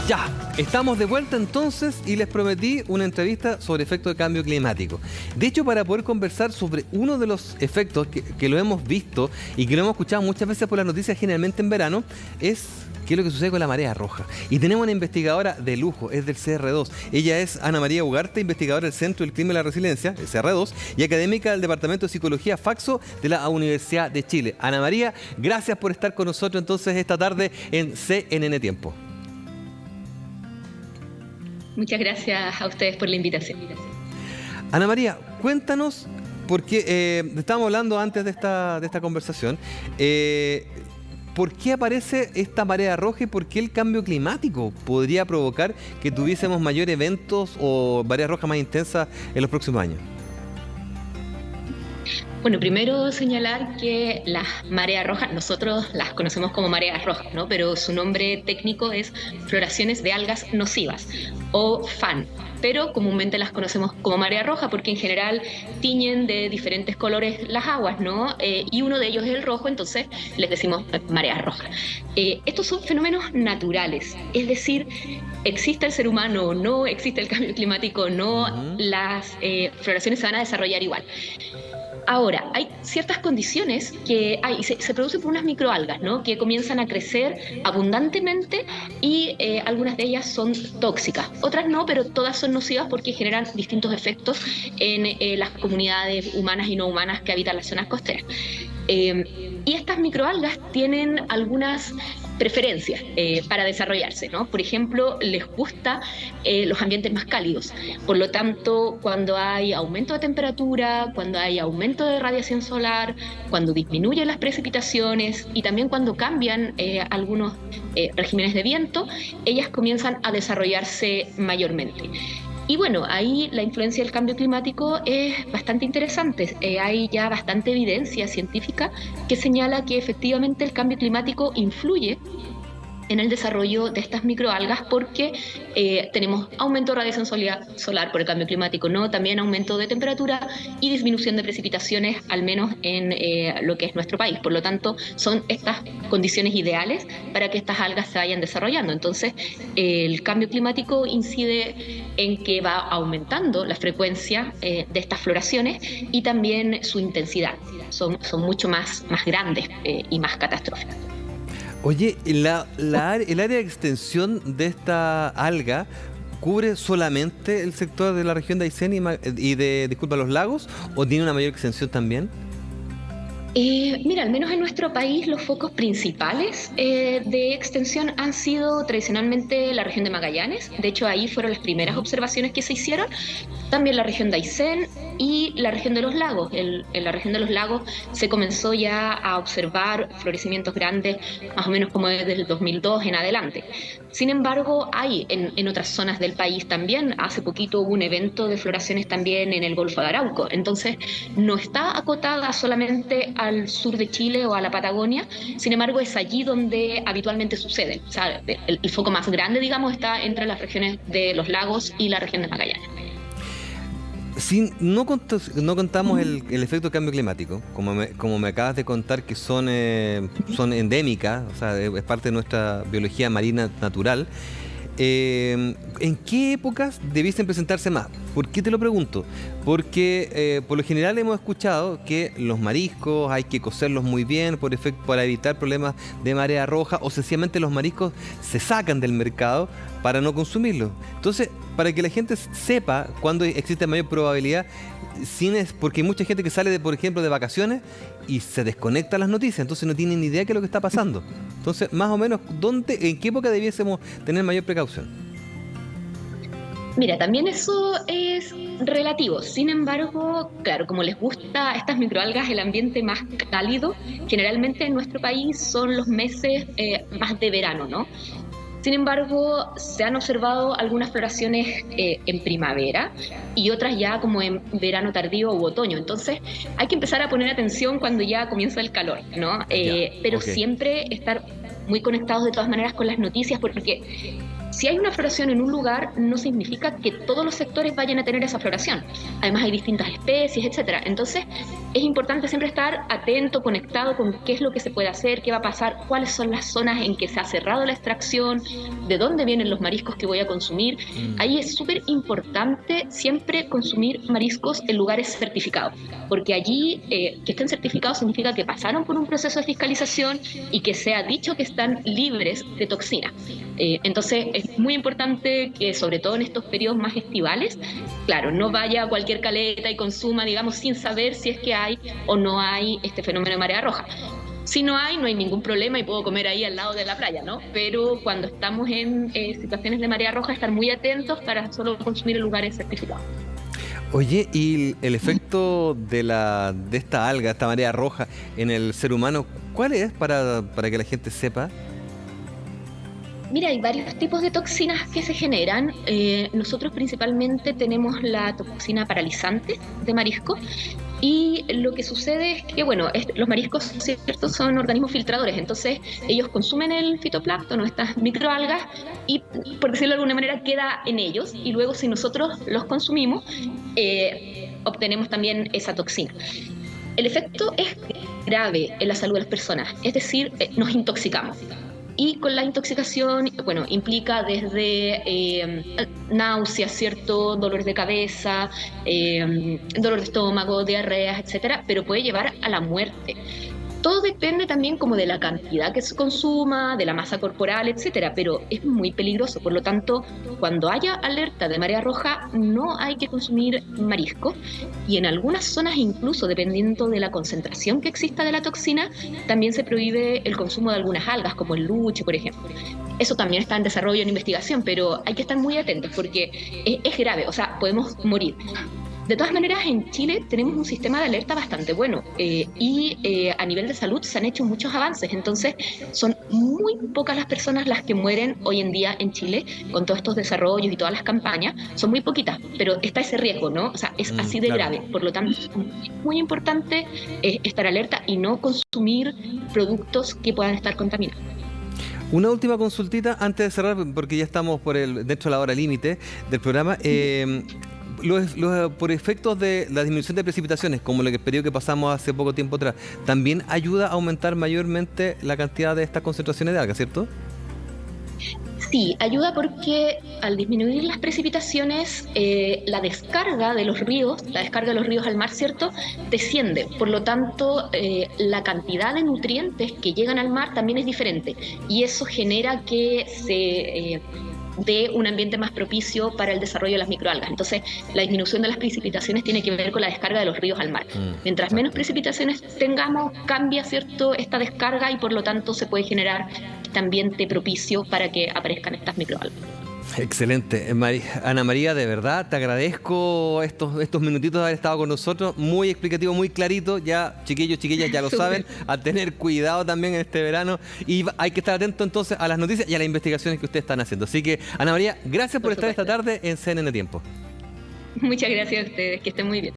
Ya, estamos de vuelta entonces y les prometí una entrevista sobre efectos de cambio climático. De hecho, para poder conversar sobre uno de los efectos que lo hemos visto y que lo hemos escuchado muchas veces por las noticias, generalmente en verano, es qué es lo que sucede con la marea roja. Y tenemos una investigadora de lujo, es del CR2. Ella es Ana María Ugarte, investigadora del Centro del Clima y la Resiliencia, el CR2, y académica del Departamento de Psicología Faxo de la Universidad de Chile. Ana María, gracias por estar con nosotros entonces esta tarde en CNN Tiempo. Muchas gracias a ustedes por la invitación. Ana María, cuéntanos, porque estábamos hablando antes de esta conversación, ¿por qué aparece esta marea roja y por qué el cambio climático podría provocar que tuviésemos mayores eventos o mareas rojas más intensas en los próximos años? Bueno, primero señalar que las mareas rojas, nosotros las conocemos como mareas rojas, ¿no? Pero su nombre técnico es floraciones de algas nocivas, o FAN, pero comúnmente las conocemos como marea roja porque en general tiñen de diferentes colores las aguas, ¿no? Y uno de ellos es el rojo, entonces les decimos marea roja. Estos son fenómenos naturales, es decir, existe el ser humano o no, existe el cambio climático o no, las floraciones se van a desarrollar igual. Ahora, hay ciertas condiciones que se producen por unas microalgas, ¿no? Que comienzan a crecer abundantemente y algunas de ellas son tóxicas. Otras no, pero todas son nocivas porque generan distintos efectos en las comunidades humanas y no humanas que habitan las zonas costeras. Y estas microalgas tienen algunas preferencias para desarrollarse, ¿no? Por ejemplo, les gusta los ambientes más cálidos. Por lo tanto, cuando hay aumento de temperatura, cuando hay aumento de radiación solar, cuando disminuyen las precipitaciones y también cuando cambian algunos regímenes de viento, ellas comienzan a desarrollarse mayormente. Y bueno, ahí la influencia del cambio climático es bastante interesante. Hay ya bastante evidencia científica que señala que efectivamente el cambio climático influye en el desarrollo de estas microalgas porque tenemos aumento de radiación solar por el cambio climático, ¿no? También aumento de temperatura y disminución de precipitaciones, al menos en lo que es nuestro país. Por lo tanto, son estas condiciones ideales para que estas algas se vayan desarrollando. Entonces, el cambio climático incide en que va aumentando la frecuencia de estas floraciones y también su intensidad. Son mucho más grandes y más catastróficas. Oye, ¿el área de extensión de esta alga cubre solamente el sector de la región de Aysén disculpa, los lagos, o tiene una mayor extensión también? Mira, al menos en nuestro país los focos principales de extensión han sido tradicionalmente la región de Magallanes. De hecho, ahí fueron las primeras observaciones que se hicieron. También la región de Aysén y la región de los lagos. En la región de los lagos se comenzó ya a observar florecimientos grandes más o menos como desde el 2002 en adelante. Sin embargo, hay en otras zonas del país también. Hace poquito hubo un evento de floraciones también en el Golfo de Arauco. Entonces, no está acotada solamente al sur de Chile o a la Patagonia, sin embargo es allí donde habitualmente sucede. O sea, el foco más grande, digamos, está entre las regiones de los lagos y la región de Magallanes. Si no contamos el efecto del cambio climático, como me acabas de contar que son endémicas, o sea, es parte de nuestra biología marina natural, ¿en qué épocas debiesen presentarse más? ¿Por qué te lo pregunto? Porque por lo general hemos escuchado que los mariscos hay que cocerlos muy bien para evitar problemas de marea roja, o sencillamente los mariscos se sacan del mercado para no consumirlos. Entonces, para que la gente sepa cuándo existe mayor probabilidad, porque hay mucha gente que sale, por ejemplo, de vacaciones y se desconecta las noticias, entonces no tienen ni idea de qué es lo que está pasando. Entonces, más o menos, ¿en qué época debiésemos tener mayor precaución? Mira, también eso es relativo. Sin embargo, claro, como les gusta a estas microalgas el ambiente más cálido, generalmente en nuestro país son los meses más de verano, ¿no? Sin embargo, se han observado algunas floraciones en primavera y otras ya como en verano tardío u otoño. Entonces, hay que empezar a poner atención cuando ya comienza el calor, ¿no? Pero okay, siempre estar muy conectados de todas maneras con las noticias, porque si hay una floración en un lugar, no significa que todos los sectores vayan a tener esa floración. Además, hay distintas especies, etcétera. Entonces, es importante siempre estar atento, conectado con qué es lo que se puede hacer, qué va a pasar, cuáles son las zonas en que se ha cerrado la extracción, de dónde vienen los mariscos que voy a consumir. Ahí es súper importante siempre consumir mariscos en lugares certificados, porque allí que estén certificados significa que pasaron por un proceso de fiscalización y que se ha dicho que están libres de toxinas. Entonces es muy importante que, sobre todo en estos periodos más estivales, claro, no vaya a cualquier caleta y consuma, digamos, sin saber si es que hay o no hay este fenómeno de marea roja. Si no hay, no hay ningún problema y puedo comer ahí al lado de la playa, ¿no? Pero cuando estamos en situaciones de marea roja, estar muy atentos para solo consumir en lugares certificados. Oye, ¿y el efecto de esta alga, esta marea roja en el ser humano, cuál es para que la gente sepa? Mira, hay varios tipos de toxinas que se generan. Nosotros principalmente tenemos la toxina paralizante de marisco. Y lo que sucede es que, bueno, los mariscos, ¿cierto?, son organismos filtradores, entonces ellos consumen el fitoplancton o estas microalgas y, por decirlo de alguna manera, queda en ellos, y luego si nosotros los consumimos, obtenemos también esa toxina. El efecto es grave en la salud de las personas, es decir, nos intoxicamos. Y con la intoxicación, bueno, implica desde náuseas, ¿cierto?, dolores de cabeza, dolor de estómago, diarreas, etcétera, pero puede llevar a la muerte. Todo depende también como de la cantidad que se consuma, de la masa corporal, etcétera, pero es muy peligroso. Por lo tanto, cuando haya alerta de marea roja, no hay que consumir marisco. Y en algunas zonas, incluso dependiendo de la concentración que exista de la toxina, también se prohíbe el consumo de algunas algas, como el luche, por ejemplo. Eso también está en desarrollo, en investigación, pero hay que estar muy atentos porque es grave, o sea, podemos morir. De todas maneras, en Chile tenemos un sistema de alerta bastante bueno y a nivel de salud se han hecho muchos avances, entonces son muy pocas las personas las que mueren hoy en día en Chile con todos estos desarrollos y todas las campañas, son muy poquitas, pero está ese riesgo, ¿no? O sea, es así de grave, por lo tanto es muy importante estar alerta y no consumir productos que puedan estar contaminados. Una última consultita antes de cerrar, porque ya estamos dentro de la hora límite del programa. Por efectos de la disminución de precipitaciones, como el periodo que pasamos hace poco tiempo atrás, también ayuda a aumentar mayormente la cantidad de estas concentraciones de algas, ¿cierto? Sí, ayuda porque al disminuir las precipitaciones, la descarga de los ríos, al mar, ¿cierto?, desciende. Por lo tanto, la cantidad de nutrientes que llegan al mar también es diferente. Y eso genera que se de un ambiente más propicio para el desarrollo de las microalgas. Entonces, la disminución de las precipitaciones tiene que ver con la descarga de los ríos al mar. Mientras menos precipitaciones tengamos, cambia, ¿cierto?, esta descarga y por lo tanto se puede generar este ambiente propicio para que aparezcan estas microalgas. Excelente. Ana María, de verdad, te agradezco estos minutitos de haber estado con nosotros. Muy explicativo, muy clarito. Ya, chiquillos, chiquillas, ya lo saben. A tener cuidado también en este verano. Y hay que estar atento entonces a las noticias y a las investigaciones que ustedes están haciendo. Así que, Ana María, gracias por estar esta tarde en CNN Tiempo. Muchas gracias a ustedes, que estén muy bien.